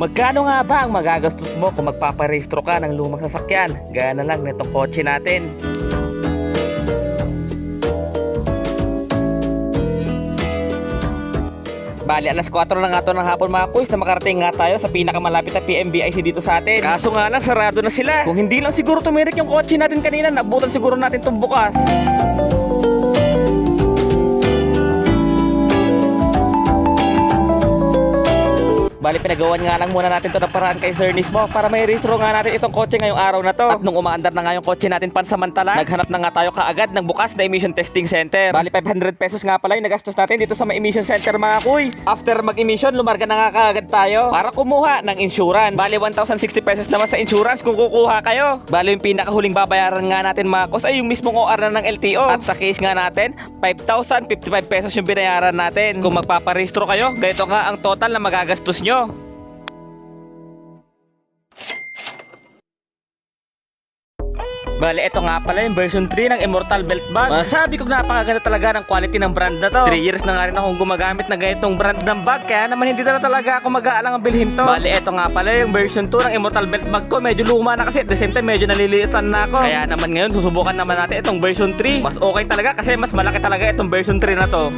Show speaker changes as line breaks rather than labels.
Magkano nga ba ang magagastos mo kung magpaparehistro ka ng lumang sasakyan? Gaya na lang nitong kotse natin. Bali, alas 4 na nga to ng hapon mga kuys na makarating nga tayo sa pinakamalapit na PMBIC dito sa atin. Kaso nga lang, sarado na sila. Kung hindi lang siguro tumirik yung kotse natin kanina, nabutan siguro natin itong bukas. Bali, pinagawan nga lang muna natin to na paraan kay Sir Nismo para may rehistro nga natin itong kotse ngayong araw na to. At nung umaandar na nga yung kotse natin pansamantala, naghanap na nga tayo kaagad ng bukas na emission testing center. Bali, 500 pesos nga pala yung nagastos natin dito sa may emission center mga kuys. After mag-emission, lumarga na nga kaagad tayo para kumuha ng insurance. Bali, 1,060 pesos naman sa insurance kung kukuha kayo. Bali, yung pinakahuling babayaran nga natin mga kuys ay yung mismong OR na ng LTO. At sa case nga natin, 5,055 pesos yung binayaran natin. Kung magpaparehistro kayo, ganito nga ang total na magagastos nyo. Bale, ito nga pala yung version 3 ng Immortal Belt Bag. Masabi ko napakaganda talaga ng quality ng brand na to. 3 years na nga rin akong gumagamit na ganitong brand ng bag, kaya naman hindi na talaga ako mag-aalang ang bilhin to. Bale, ito nga pala yung version 2 ng Immortal Belt Bag ko. Medyo luma na kasi at the same time medyo naliliitan na ako. Kaya naman ngayon susubukan naman natin itong version 3. Mas okay talaga kasi mas malaki talaga itong version 3 na to.